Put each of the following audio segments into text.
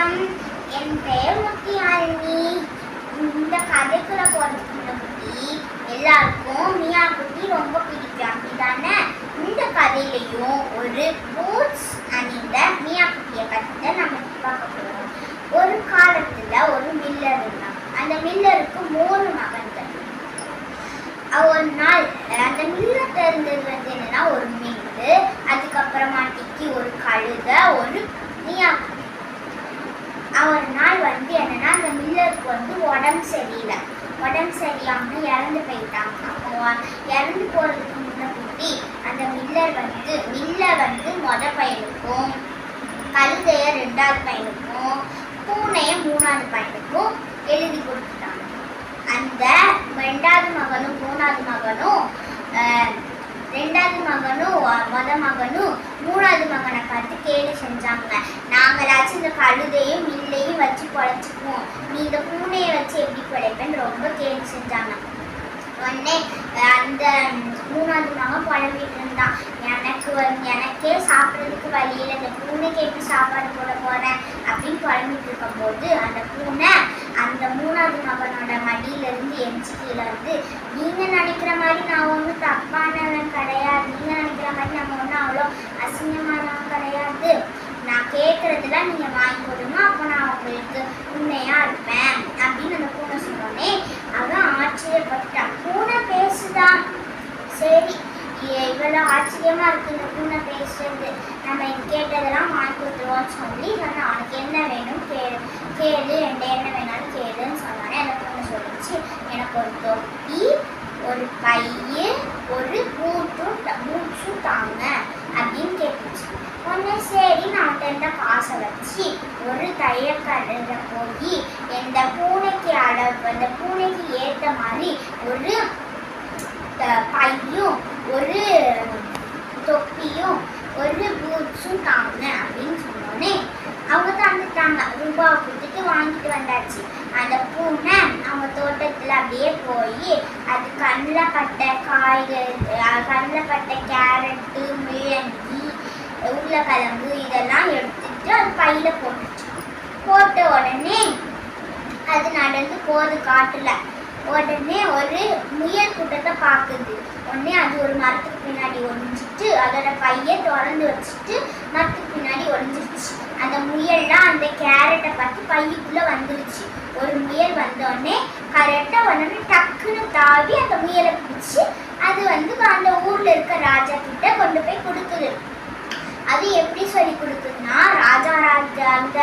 வணக்கம். என் பெயர் முத்தியாழினி. இந்த கதைக்குள்ள போறதுக்கு முன்னாடி எல்லாருக்கும் மியா குட்டி ரொம்ப பிடிக்கும், அப்படிதானே? இந்த கதையிலையும் ஒரு பூட்ஸ் அணிந்த மியா குட்டியை பத்தி நம்ம பார்க்க போறோம். ஒரு காலத்துல ஒரு மில்லர் இருந்தான். அந்த மில்லருக்கு 3 மகன்கள். ஒரு நாள் அந்த மில்லர் இருந்தது என்னன்னா, ஒரு மில்லு, அதுக்கப்புறமாட்டிக்கு ஒரு கழுத, ஒரு மியா குட்டி. ஒரு நாள் என்னன்னா, அந்த மில்லருக்கு உடம்பு சரியில்லை. உடம்பு சரியாம இறந்து போயிட்டாங்க. அப்போ இறந்து போறதுக்கு முன்னாடி அந்த மில்லை மொத பையனுக்கும், கழுதைய 2வது பையனுக்கும், பூனைய 3வது பையனுக்கும் எழுதி கொடுத்துட்டாங்க. அந்த 2வது மகனும் 3வது மகனும் 2வது மகனும் மொத மகனும் 3வது மகனை பார்த்து கேலி செஞ்சாங்க. நாங்களாச்சும் இந்த கழுதையும் மில்லையும் வச்சு பொழைச்சிக்குவோம், நீ இந்த பூனையை வச்சு எப்படி பொழைப்பேன்னு ரொம்ப கேலி செஞ்சாங்க. உடனே அந்த 3வது மகன் புலம்பிட்டு இருந்தான், எனக்கே சாப்பிட்றதுக்கு வழியில் இந்த பூனைக்கு எப்படி சாப்பாடு போட போறேன் அப்படின்னு புலம்பிட்டு இருக்கும்போது அந்த பூனை அந்த 3வது மகனோட மடியிலிருந்து எரிச்சு கீழே நீங்க நினைக்கிற மாதிரி நான் ஒன்றும் தப்பானவன் கிடையாது, நீங்க நினைக்கிற மாதிரி நம்ம ஒன்றும் அவ்வளோ அசிங்கமானவன் கிடையாது, நான் கேட்கறதுலாம் நீங்க வாங்கி கொடுங்க, அப்போ நான் உங்களுக்கு உண்மையா இருப்பேன் அப்படின்னு அந்த பூனை சொன்னோடனே அவன் ஆச்சரியப்பட்டான். பூனை பேசுதான், சரி இவ்வளோ ஆச்சரியமா இருக்கு இந்த பூனை பேசுறது, நம்ம கேட்டதெல்லாம் வாங்கி கொடுத்துருவோம்னு சொல்லி சொன்னா, அவனுக்கு என்ன வேணும் கேளு, என்ன வேணாலும் கேளுன்னு சொன்னானே. அந்த பூனை சொல்லிச்சு, எனக்கு ஒரு தொப்பி, ஒரு பைய, ஒரு பூட்டும் தாங்க அப்படின்னு கேட்டுச்சு. உடனே சரி நான் இருந்த காசை வச்சு ஒரு தையக்கடையில் போய் இந்த பூனைக்கு அந்த பூனைக்கு ஏற்ற மாதிரி ஒரு பையும், ஒரு தொப்பியும், ஒரு பூட்ஸும் தாங்க அப்படின்னு சொன்னோடனே அவங்க தந்துட்டாங்க. ரூபாவை கொடுத்துட்டு வாங்கிட்டு வந்தாச்சு. அந்த பூனை அவங்க தோட்டத்தில் அப்படியே போய் அது கண்ணில் பட்ட காய்கறி, கண்ணில் பட்ட கேரட்டு, முள்ளங்கி, உருளைக்கிழங்கு இதெல்லாம் எடுத்துட்டு அது பையில போட்டுச்சு. போட்ட உடனே அது நடந்து போகுது காட்டுல. உடனே ஒரு முயல் கூட்டத்தை பார்க்குது. உடனே அது ஒரு மரத்துக்கு பின்னாடி ஒளிஞ்சிட்டு அதோட பையை திறந்து வச்சுட்டு மரத்துக்கு பின்னாடி ஒளிஞ்சிருச்சு. அந்த முயல்லாம் அந்த கேரட்டை பார்த்து பையுக்குள்ள வந்துருச்சு. ஒரு முயல் வந்தோடனே கரெக்டா உடனே டக்குன்னு தாவி அந்த முயலை பிடிச்சி அது அந்த ஊர்ல இருக்க ராஜா கிட்ட கொண்டு போய் கொடுக்குது. அது எப்படி சொல்லி கொடுக்குதுன்னா, ராஜா அந்த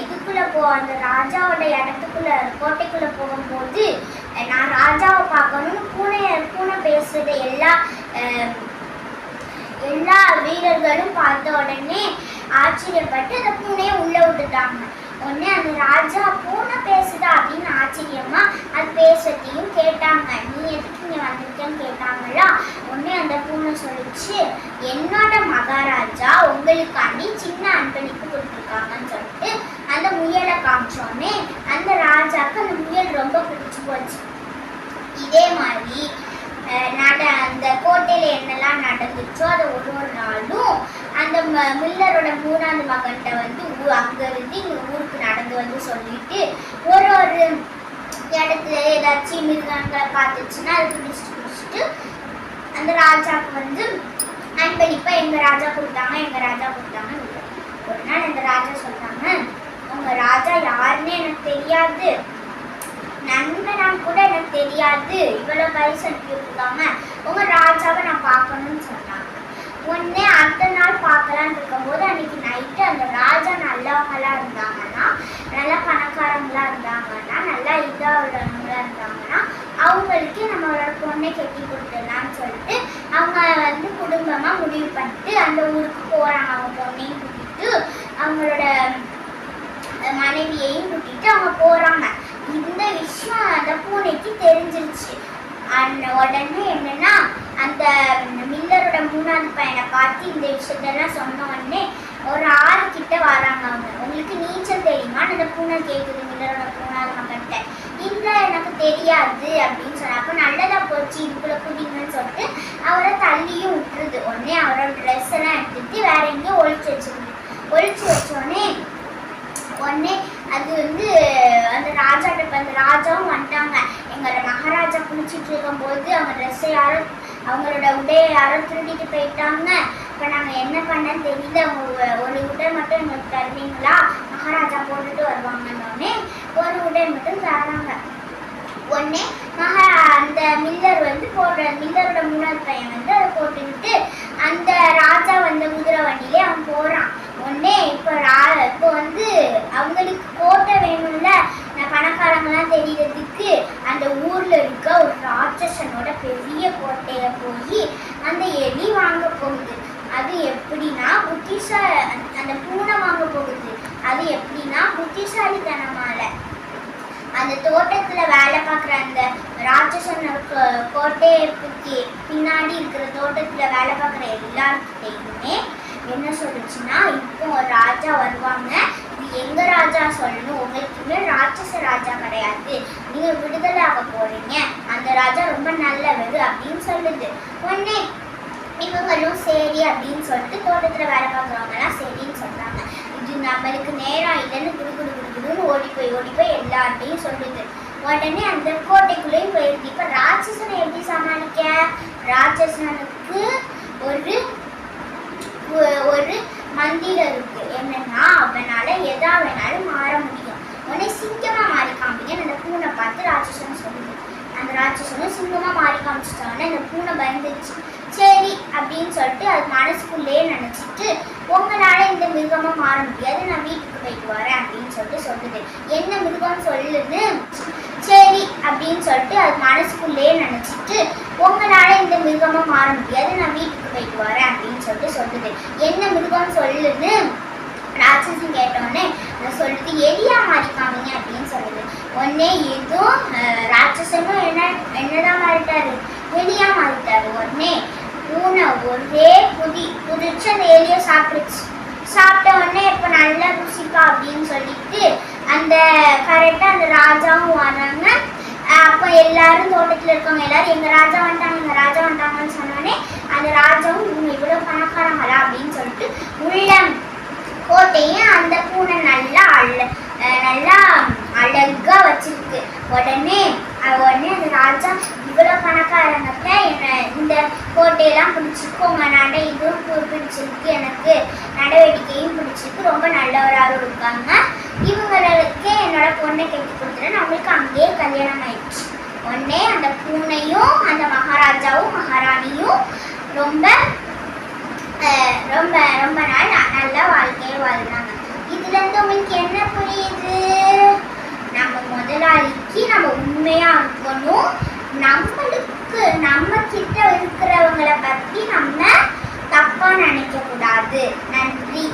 இதுக்குள்ள அந்த ராஜாவோட இடத்துக்குள்ள கோட்டைக்குள்ள போகும்போது நான் ராஜாவை பார்க்கணும்னு பூனை பேசுறத எல்லா வீரர்களும் பார்த்த உடனே ஆச்சரியப்பட்டு அந்த பூனையை உள்ள விட்டுட்டாங்க. உடனே அந்த ராஜா பூனை பேசுதா அப்படின்னு ஆச்சரியமா அது பேசுறதையும் கேட்டாங்க. நீ எதுக்கு இங்க வந்திருக்கேன்னு கேட்டாங்களா. உடனே அந்த பூனை சொல்லிச்சு, என்னோட மகாராஜா உங்களுக்காண்டி சின்ன அன்பளிப்பு கொடுத்துருக்காங்கன்னு சொல்லிட்டு அந்த முயலை காமிச்சோடனே அந்த ராஜாவுக்கு அந்த முயல் ரொம்ப பிடிச்சு போச்சு. இதே மாதிரி அந்த கோட்டையில என்னெல்லாம் நடந்துச்சோ அதை ஒரு நாளும் அந்த மில்லரோட 3வது மகன்கிட்ட அங்க இருந்து இங்க ஊருக்கு நடந்து சொல்லிட்டு ஒரு இடத்துல ஏதாச்சும் மிருகங்களை பார்த்துச்சுன்னா அது பிடிச்சிட்டு அந்த ராஜாவுக்கு அன்பளிப்பா எங்க ராஜா கொடுத்தாங்க. ஒரு நாள் அந்த ராஜா சொல்றாங்க, உங்க ராஜா யாருன்னு எனக்கு தெரியாது, நண்பனா கூட எனக்கு தெரியாது, இவ்வளவு பரிசு அனுப்பி விட்டுருக்காங்க, உங்க ராஜாவை நான் பார்க்கணும்னு சொன்னாங்க. உடனே அடுத்த நாள் பார்க்கலான்னு இருக்கும்போது அன்னைக்கு நைட்டு அந்த ராஜா நல்லவங்களா இருந்தாங்கன்னா, நல்லா பணக்காரங்களா இருந்தாங்கன்னா, நல்லா உள்ளவங்களா இருந்தாங்கன்னா அவங்களுக்கு நம்மளோட பொண்ணை கட்டி கொடுத்துடலாம்னு சொல்லிட்டு அவங்க குடும்பமா முடிவு பண்ணிட்டு அந்த ஊருக்கு போறாங்க. அவங்க பொண்ணையும் கூட்டிட்டு அவங்களோட மனைவியையும் கூட்டிட்டு அவங்க போறாங்க. இந்த விஷயம் அந்த பூனைக்கு தெரிஞ்சிருச்சு. உடனே என்னன்னா, அந்த மில்லரோட 3வது பையனை பார்த்து இந்த விஷயத்தெல்லாம் சொன்ன உடனே ஒரு ஆறு கிட்ட வராங்க. உங்களுக்கு நீச்சல் தெரியுமான்னு அந்த பூனை கேட்குது மில்லரோட 3வது மகன்கிட்ட. இல்லை எனக்கு தெரியாது அப்படின்னு சொன்ன. அப்போ நல்லதா போச்சு, இதுக்குள்ள குதிங்கன்னு சொல்லிட்டு அவரை தள்ளியும் விட்டுருது. உடனே அவரோட ட்ரெஸ் எல்லாம் எடுத்துட்டு வேற எங்கேயும் ஒழிச்சு வச்சிருது. ஒழிச்சு வச்சோடனே அது வந்து அந்த அந்த ராஜாவும் வந்துட்டாங்க. எங்களோட மகாராஜா குளிச்சுட்டு இருக்கும்போது அவங்க ட்ரெஸ்ஸை யாரும் அவங்களோட உடையை யாரும் திருடிட்டு போயிட்டாங்க. இப்போ நாங்கள் என்ன பண்ணன்னு தெரியல. அவங்க ஒரு உடை மட்டும் எங்களுக்கு தருவீங்களா, மகாராஜா போட்டுட்டு வருவாங்கன்னொடனே ஒரு உடை மட்டும் தராங்க. உடனே அந்த மில்லர் வந்து மில்லரோட மூணாவது பையன் வந்து அதை போட்டுக்கிட்டு அந்த ராஜா வந்த குதிரை வண்டியிலே அவன் போகிறான். உடனே இப்போ வந்து அவங்களுக்கு கோட்டை வேணும்ல, நான் பணக்காரங்களாம் தெரியறதுக்கு அந்த ஊர்ல இருக்க ஒரு ராட்சசனோட பெரிய கோட்டையை போய் அந்த எலி வாங்க போகுது. அது எப்படின்னா அந்த பூனை வாங்க போகுது. அது எப்படின்னா புத்திசாலித்தனமால அந்த தோட்டத்துல வேலை பார்க்குற அந்த ராட்சசன் கோட்டையை பின்னாடி இருக்கிற தோட்டத்துல வேலை பார்க்குற எல்லார்கிட்டையுமே என்ன சொல்லுச்சுன்னா, இப்போ ஒரு ராஜா வருவாங்க, இது எங்க ராஜா சொல்லணும், உங்களுக்கு ராட்சச ராஜா கிடையாது, நீங்க விடுதலை ஆக போறீங்க, அந்த ராஜா ரொம்ப நல்லவர் அப்படின்னு சொல்லுது. உடனே இவங்களும் சரி அப்படின்னு சொல்லிட்டு தோட்டத்துல வேலை பார்க்குறவங்க எல்லாம் சரின்னு சொல்றாங்க. இது நம்மளுக்கு நேரம் இல்லைன்னு குடுக்குன்னு ஓடி போய் எல்லார்ட்டையும் சொல்லுது. உடனே அந்த கோட்டைக்குள்ளேயும் போயிருக்கு. இப்ப ராட்சசனை எப்படி சமாளிக்க? ராட்சசனுக்கு ஒரு மந்திரம் இருக்கு. என்னன்னா, அவனால எதா வேணாலும் மாற முடியும். உடனே சிங்கமா மாறி காமிங்க அந்த பூனை பார்த்து ராட்சசன் சொல்லுது. அந்த ராட்சசனும் சிங்கமா மாறி காமிச்சிட்டோன்னே அந்த பூனை பயந்துச்சு. சரி அப்படின்னு சொல்லிட்டு அது மனசுக்குள்ளேயே நினைச்சிட்டு, உங்களால இந்த மிருகமா மாற முடியாது, நான் வீட்டுக்கு போயிட்டு வரேன் அப்படின்னு சொல்லுது. என்ன மிருகம் சொல்லுன்னு சரி அப்படின்னு சொல்லிட்டு அது மனசுக்குள்ளேயே நினைச்சிட்டு, உங்களால இந்த மிருகமா மாற முடியாது, நான் வீட்டுக்கு போயிட்டு வரேன் அப்படின்னு சொல்லுது. என்ன மிருகம் சொல்லுன்னு ராட்சசன் கேட்டோடனே சொல்லிட்டு எலியா மாறிக்காமீங்க அப்படின்னு சொல்லுது. உடனே எதுவும் ராட்சசனும் என்னதான் மாறிட்டாரு, எலியா மாறிட்டாரு. உடனே பூனை ஒரே புதிச்ச அந்த எலியை சாப்பிடுச்சு. சாப்பிட்ட உடனே இப்போ நல்லா ருசிப்பா அப்படின்னு சொல்லிட்டு அந்த கரெக்டாக அந்த ராஜாவும் வராங்க. அப்போ எல்லாரும் தோட்டத்தில் இருக்கவங்க எல்லாரும் எங்கள் ராஜா வந்துட்டாங்கன்னு சொன்னோடனே அந்த ராஜாவும் இவங்க இவ்வளோ பணக்காரங்களா அப்படின்னு சொல்லிட்டு உள்ள கோட்டையும் அந்த பூனை நல்லா அழகா வச்சிருக்கு. உடனே அந்த ராஜா இவ்வளோ பணக்காரங்கிட்ட இந்த கோட்டையெல்லாம் பிடிச்சிருக்கு, உங்க நடை இதுவும் பிடிச்சிருக்கு, எனக்கு நடவடிக்கையும் பிடிச்சிருக்கு, ரொம்ப நல்லவராகவும் இருக்காங்க, இவங்களுக்கு என்னோட பொண்ணை கட்டி கொடுத்துட்டு நம்மளுக்கு அங்கேயே கல்யாணம் ஆயிடுச்சு. உடனே அந்த பூனையும் அந்த மகாராஜாவும் மகாராணியும் ரொம்ப ரொம்ப ரொம்ப நாள் நல்ல வாழ்க்கையை வாழ்றாங்க. இதுல இருந்து உங்களுக்கு என்ன புரியுது? நம்ம முதலாளிக்கு நம்ம உண்மையா இருக்கணும். நம்ம கிட்ட இருக்கிறவங்களை பத்தி நம்ம தப்பா நினைக்க கூடாது. நன்றி.